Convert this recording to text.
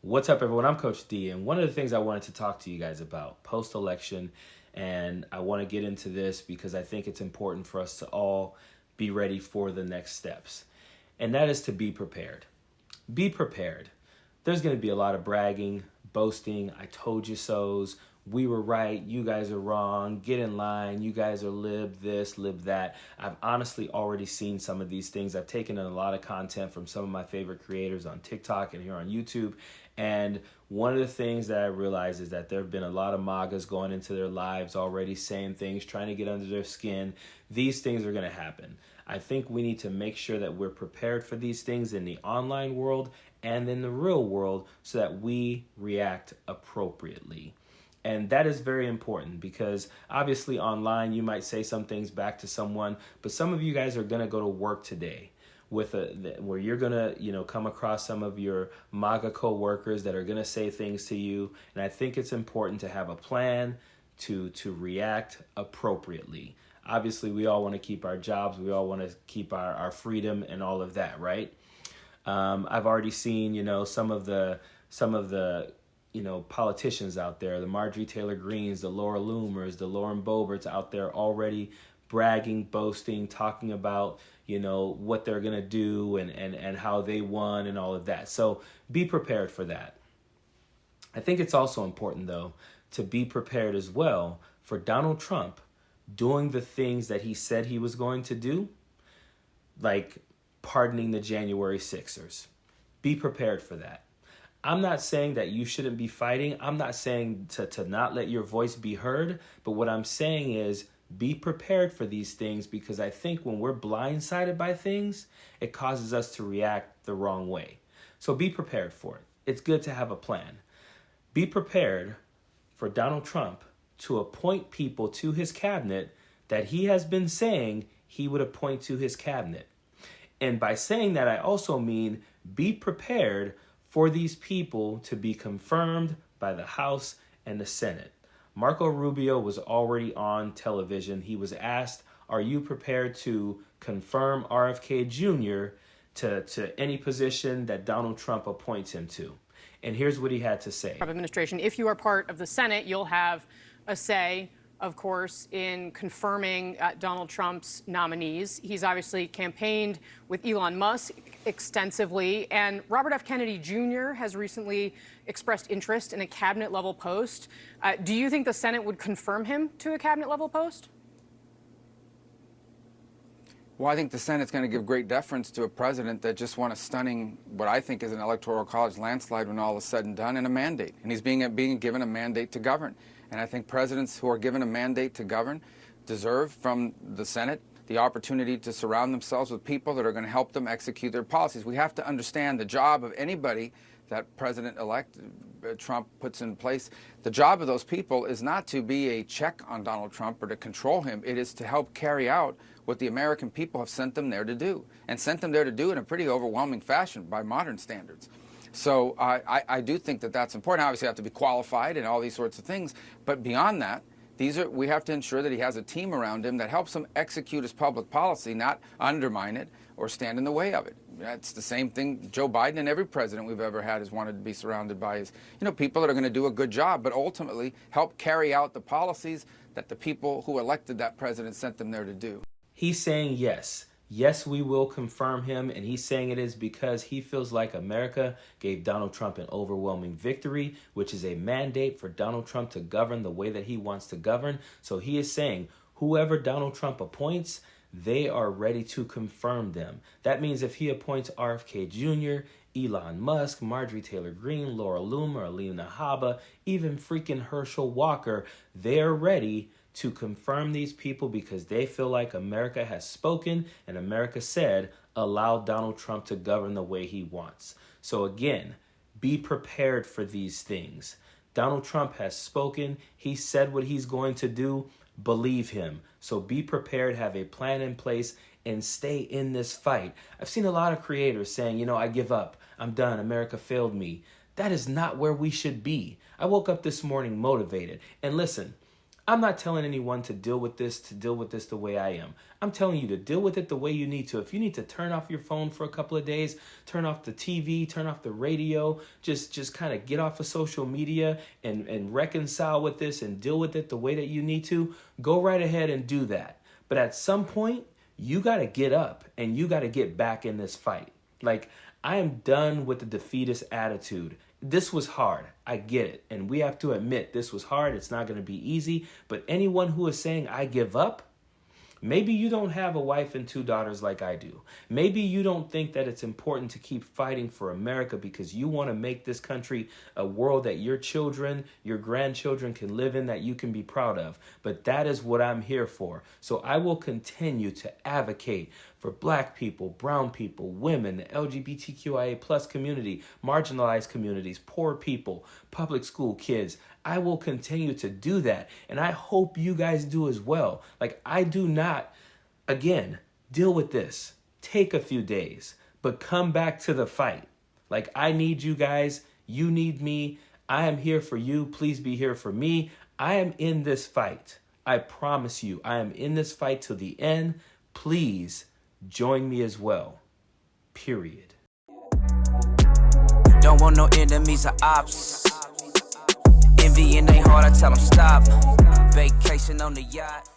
What's up, everyone? I'm Coach D, and one of the things I wanted to talk to you guys about post-election, and I want to get into this because I think it's important for us to all be ready for the next steps, and that is to be prepared. Be prepared. There's going to be a lot of bragging, boasting, I told you so's, we were right, you guys are wrong, get in line, you guys are lib this, lib that. I've honestly already seen some of these things. I've taken in a lot of content from some of my favorite creators on TikTok and here on YouTube. And one of the things that I realized is that there have been a lot of MAGAs going into their lives already saying things, trying to get under their skin. These things are going to happen. I think we need to make sure that we're prepared for these things in the online world and in the real world so that we react appropriately. And that is very important because obviously online you might say some things back to someone, but some of you guys are going to go to work today where you're going to, come across some of your MAGA co-workers that are going to say things to you. And I think it's important to have a plan to react appropriately. Obviously, we all want to keep our jobs. We all want to keep our freedom and all of that, right? I've already seen, some of the politicians out there, the Marjorie Taylor Greens, the Laura Loomers, the Lauren Boeberts out there already bragging, boasting, talking about, what they're going to do and how they won and all of that. So be prepared for that. I think it's also important, though, to be prepared as well for Donald Trump doing the things that he said he was going to do, like pardoning the January 6ers. Be prepared for that. I'm not saying that you shouldn't be fighting. I'm not saying to not let your voice be heard. But what I'm saying is be prepared for these things because I think when we're blindsided by things, it causes us to react the wrong way. So be prepared for it. It's good to have a plan. Be prepared for Donald Trump to appoint people to his cabinet that he has been saying he would appoint to his cabinet. And by saying that, I also mean be prepared for these people to be confirmed by the House and the Senate. Marco Rubio was already on television. He was asked, are you prepared to confirm RFK Jr. to any position that Donald Trump appoints him to? And here's what he had to say. Trump administration, if you are part of the Senate, you'll have a say, of course, in confirming Donald Trump's nominees. He's obviously campaigned with Elon Musk extensively, and Robert F. Kennedy Jr. has recently expressed interest in a cabinet-level post. Do you think the Senate would confirm him to a cabinet-level post? Well, I think the Senate's going to give great deference to a president that just won a stunning, what I think is an electoral college landslide when all is said and done, and a mandate. And he's being given a mandate to govern. And I think presidents who are given a mandate to govern deserve from the Senate the opportunity to surround themselves with people that are going to help them execute their policies. We have to understand the job of anybody that President-elect Trump puts in place. The job of those people is not to be a check on Donald Trump or to control him. It is to help carry out what the American people have sent them there to do, and sent them there to do in a pretty overwhelming fashion by modern standards. So I do think that that's important. Obviously, you have to be qualified and all these sorts of things. But beyond that, we have to ensure that he has a team around him that helps him execute his public policy, not undermine it or stand in the way of it. That's the same thing Joe Biden and every president we've ever had has wanted to be surrounded by is, people that are going to do a good job, but ultimately help carry out the policies that the people who elected that president sent them there to do. He's saying yes. Yes, we will confirm him, and he's saying it is because he feels like America gave Donald Trump an overwhelming victory, which is a mandate for Donald Trump to govern the way that he wants to govern. So he is saying whoever Donald Trump appoints, they are ready to confirm them. That means if he appoints RFK Jr., Elon Musk, Marjorie Taylor Greene, Laura Loomer, Alina Habba, even freaking Herschel Walker, they're ready to confirm these people because they feel like America has spoken and America said, allow Donald Trump to govern the way he wants. So again, be prepared for these things. Donald Trump has spoken. He said what he's going to do. Believe him. So be prepared, have a plan in place, and stay in this fight. I've seen a lot of creators saying, I give up. I'm done. America failed me. That is not where we should be. I woke up this morning motivated. And listen, I'm not telling anyone to deal with this the way I am. I'm telling you to deal with it the way you need to. If you need to turn off your phone for a couple of days, turn off the TV, turn off the radio, just kind of get off of social media and reconcile with this and deal with it the way that you need to, go right ahead and do that. But at some point, you got to get up and you got to get back in this fight. Like, I am done with the defeatist attitude. This was hard. I get it. And we have to admit this was hard. It's not going to be easy. But anyone who is saying, I give up, maybe you don't have a wife and 2 daughters like I do. Maybe you don't think that it's important to keep fighting for America because you want to make this country a world that your children, your grandchildren can live in, that you can be proud of. But that is what I'm here for. So I will continue to advocate for Black people, brown people, women, the LGBTQIA plus community, marginalized communities, poor people, public school kids. I will continue to do that. And I hope you guys do as well. Like, I do not, again, deal with this. Take a few days, but come back to the fight. Like, I need you guys. You need me. I am here for you. Please be here for me. I am in this fight. I promise you, I am in this fight till the end. Please join me as well. Period. Don't want no enemies or ops. Envy in their heart, I tell them stop. Vacation on the yacht.